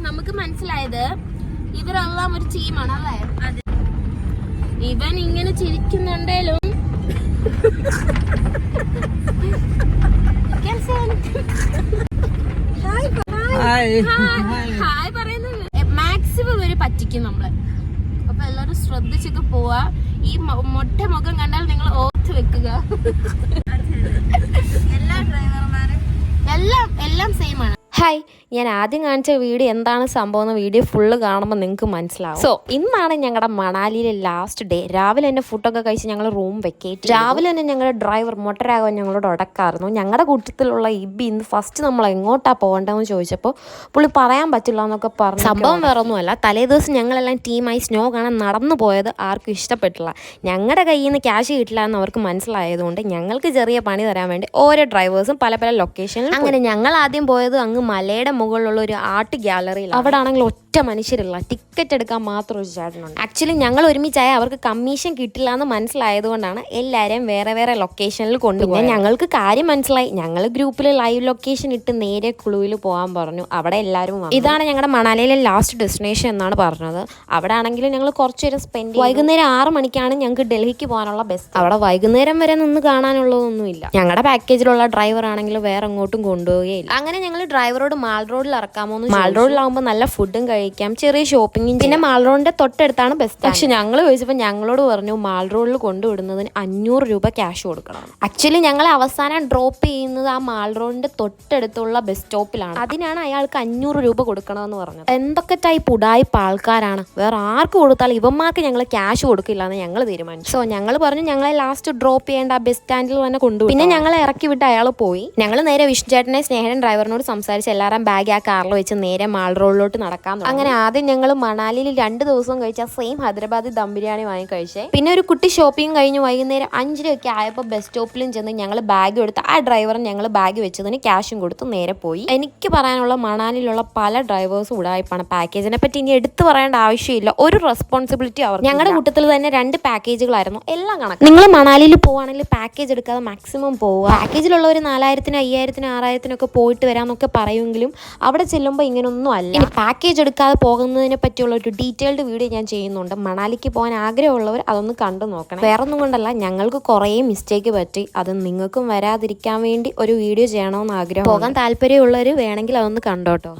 നമുക്ക് മനസ്സിലായത് ഇവരെല്ലാം ഒരു ടീമാണ് അല്ലേ? ഇവൻ ഇങ്ങനെ ചിരിക്കുന്നുണ്ടേലും ഹായ് പറയുന്നത് മാക്സിമം ഇവര് പറ്റിക്കും നമ്മള്. അപ്പൊ എല്ലാരും ശ്രദ്ധിച്ചൊക്കെ പോവാ. ഈ മൊട്ട മുഖം കണ്ടാൽ നിങ്ങൾ ഓർത്ത് വെക്കുക. എല്ലാ ഡ്രൈവർമാരും എല്ലാം സെയിം ആണ്. ഹായ്, ഞാൻ ആദ്യം കാണിച്ച വീഡിയോ എന്താണ് സംഭവം എന്ന് വീഡിയോ ഫുള്ള് കാണുമ്പോൾ നിങ്ങൾക്ക് മനസ്സിലാവും. സോ ഇന്നാണ് ഞങ്ങളുടെ മണാലിയിലെ ലാസ്റ്റ് ഡേ. രാവിലെ തന്നെ ഫുഡൊക്കെ കഴിച്ച് ഞങ്ങൾ റൂം വെക്കേറ്റ്. രാവിലെ തന്നെ ഞങ്ങളുടെ ഡ്രൈവർ മൊട്ടരാഘവൻ ഞങ്ങളോട് ഉടക്കായിരുന്നു. ഞങ്ങളുടെ കൂട്ടത്തിലുള്ള ഇബി ഇന്ന് ഫസ്റ്റ് നമ്മൾ എങ്ങോട്ടാ പോകേണ്ടതെന്ന് ചോദിച്ചപ്പോൾ പുള്ളി പറയാൻ പറ്റില്ല എന്നൊക്കെ പറഞ്ഞു. സംഭവം വേറെ ഒന്നുമല്ല, തലേ ദിവസം ഞങ്ങളെല്ലാം ടീമായി സ്നോ കാണാൻ നടന്നു പോയത് ആർക്കും ഇഷ്ടപ്പെട്ടില്ല. ഞങ്ങളുടെ കയ്യിൽ നിന്ന് ക്യാഷ് കിട്ടില്ല എന്ന് അവർക്ക് മനസ്സിലായതുകൊണ്ട് ഞങ്ങൾക്ക് ചെറിയ പണി തരാൻ വേണ്ടി ഓരോ ഡ്രൈവേഴ്സും പല പല ലൊക്കേഷനിൽ. അങ്ങനെ ഞങ്ങൾ ആദ്യം പോയത് അങ്ങ് മലയുടെ മുകളിലുള്ള ഒരു ആർട്ട് ഗ്യാലറിയിൽ. അവിടെ ആണെങ്കിൽ ഒറ്റ മനുഷ്യരില്ല, ടിക്കറ്റ് എടുക്കാൻ മാത്രം ഒരു ചേട്ടനുണ്ട്. ആക്ച്വലി ഞങ്ങൾ ഒരുമിച്ചായ അവർക്ക് കമ്മീഷൻ കിട്ടില്ല എന്ന് മനസ്സിലായതുകൊണ്ടാണ് എല്ലാവരെയും വേറെ വേറെ ലൊക്കേഷനിൽ കൊണ്ടുപോയി. ഞങ്ങൾക്ക് കാര്യം മനസ്സിലായി. ഞങ്ങൾ ഗ്രൂപ്പിൽ ലൈവ് ലൊക്കേഷൻ ഇട്ട് നേരെ കുളുവിൽ പോകാൻ പറഞ്ഞു. അവിടെ എല്ലാവരും വന്നു. ഇതാണ് ഞങ്ങളുടെ മണാലിയിലെ ലാസ്റ്റ് ഡെസ്റ്റിനേഷൻ എന്നാണ് പറഞ്ഞത്. അവിടെ ആണെങ്കിലും ഞങ്ങൾ കുറച്ച് നേരം സ്പെൻഡ് ചെയ്തു. വൈകുന്നേരം 6 മണിക്കാണ് ഞങ്ങൾക്ക് ഡൽഹിക്ക് പോകാനുള്ള ബസ്. അവിടെ വൈകുന്നേരം വരെ നിന്ന് കാണാനുള്ളതൊന്നുമില്ല. ഞങ്ങളുടെ പാക്കേജിലുള്ള ഡ്രൈവർ ആണെങ്കിൽ വേറെ എങ്ങോട്ടും കൊണ്ടുപോവുകയില്ല. അങ്ങനെ ഞങ്ങൾ ഡ്രൈവറോട് മാൾ റോഡിൽ ഇറക്കാമോ എന്ന്. മാൾ റോഡിലാവുമ്പോൾ നല്ല ഫുഡും കഴിക്കാം, ചെറിയ ഷോപ്പിംഗും. പിന്നെ മാൾ റോഡിന്റെ തൊട്ടടുത്താണ് ബസ്. പക്ഷെ ഞങ്ങൾ ചോദിച്ചപ്പോൾ ഞങ്ങളോട് പറഞ്ഞു മാൾ റോഡിൽ കൊണ്ടുവിടുന്നതിന് 500 രൂപ ക്യാഷ് കൊടുക്കണം. ആക്ച്വലി ഞങ്ങളെ അവസാനം ഡ്രോപ്പ് ചെയ്യുന്നത് ആ മാൾ റോഡിന്റെ തൊട്ടടുത്തുള്ള ബസ് സ്റ്റോപ്പിലാണ്. അതിനാണ് അയാൾക്ക് 500 രൂപ കൊടുക്കണമെന്ന് പറഞ്ഞത്. എന്തൊക്കെ ടൈപ്പ് ഉടായിപ്പ് ആൾക്കാരാണ്. വേറെ ആർക്ക് കൊടുത്താൽ ഇവന്മാർക്ക് ഞങ്ങൾ ക്യാഷ് കൊടുക്കില്ല എന്ന് ഞങ്ങൾ തീരുമാനിച്ചു. സോ ഞങ്ങൾ പറഞ്ഞു ഞങ്ങളെ ലാസ്റ്റ് ഡ്രോപ്പ് ചെയ്യേണ്ട ആ ബസ് സ്റ്റാൻഡിൽ തന്നെ കൊണ്ടുപോയി. പിന്നെ ഞങ്ങളെ ഇറക്കി വിട്ട് അയാൾ പോയി. ഞങ്ങൾ നേരെ വിഷ്ണു ചേട്ടനെ സ്നേഹൻ ഡ്രൈവറിനോട് സംസാരിച്ച് എല്ലാവരും ബാഗ് ആ കാറിൽ വെച്ച് നേരെ മാൾ റോഡിലോട്ട് നടക്കാൻ തുടങ്ങി. അങ്ങനെ ആദ്യം ഞങ്ങൾ മണാലിയിൽ 2 ദിവസം കഴിച്ച സെയിം ഹൈദരാബാദി ദം ബിരിയാണി വാങ്ങി കഴിച്ചേ. പിന്നെ ഒരു കുട്ടി ഷോപ്പിംഗ് കഴിഞ്ഞ് വൈകുന്നേരം 5 ഒക്കെ ആയപ്പോൾ ബസ് സ്റ്റോപ്പിലും ചെന്ന് ഞങ്ങൾ ബാഗ് എടുത്ത് ആ ഡ്രൈവറിന് ഞങ്ങൾ ബാഗ് വെച്ചതിന് ക്യാഷും കൊടുത്ത് നേരെ പോയി. എനിക്ക് പറയാനുള്ള മണാലിയിലുള്ള പല ഡ്രൈവേഴ്സും ഉടായിപ്പാണ്. പാക്കേജിനെ പറ്റി ഇനി എടുത്തു പറയേണ്ട ആവശ്യമില്ല. ഒരു റെസ്പോൺസിബിലിറ്റി അവർ. ഞങ്ങളുടെ കൂട്ടത്തിൽ തന്നെ 2 പാക്കേജുകളായിരുന്നു. എല്ലാം കണക്ക്. നിങ്ങൾ മണാലിയിൽ പോവുകയാണെങ്കിൽ പാക്കേജ് എടുക്കാതെ മാക്സിമം പോവുക. പാക്കേജിലുള്ള ഒരു 4000, 5000, 6000 ഒക്കെ പോയിട്ട് വരാമെന്നൊക്കെ പറയുമെങ്കിലും അവിടെ ചെല്ലുമ്പോൾ ഇങ്ങനൊന്നും അല്ല. ഇനി പാക്കേജ് എടുക്കാതെ പോകുന്നതിനെ പറ്റിയുള്ള ഒരു ഡീറ്റെയിൽഡ് വീഡിയോ ഞാൻ ചെയ്യുന്നുണ്ട്. മണാലിക്ക് പോകാൻ ആഗ്രഹമുള്ളവർ അതൊന്ന് കണ്ടു നോക്കണം. വേറൊന്നും കൊണ്ടല്ല, ഞങ്ങൾക്ക് കുറേ മിസ്റ്റേക്ക് പറ്റി. അത് നിങ്ങൾക്കും വരാതിരിക്കാൻ വേണ്ടി ഒരു വീഡിയോ ചെയ്യണമെന്ന് ആഗ്രഹം. പോകാൻ താല്പര്യമുള്ളവർ വേണമെങ്കിൽ അതൊന്ന് കണ്ടോട്ടോ.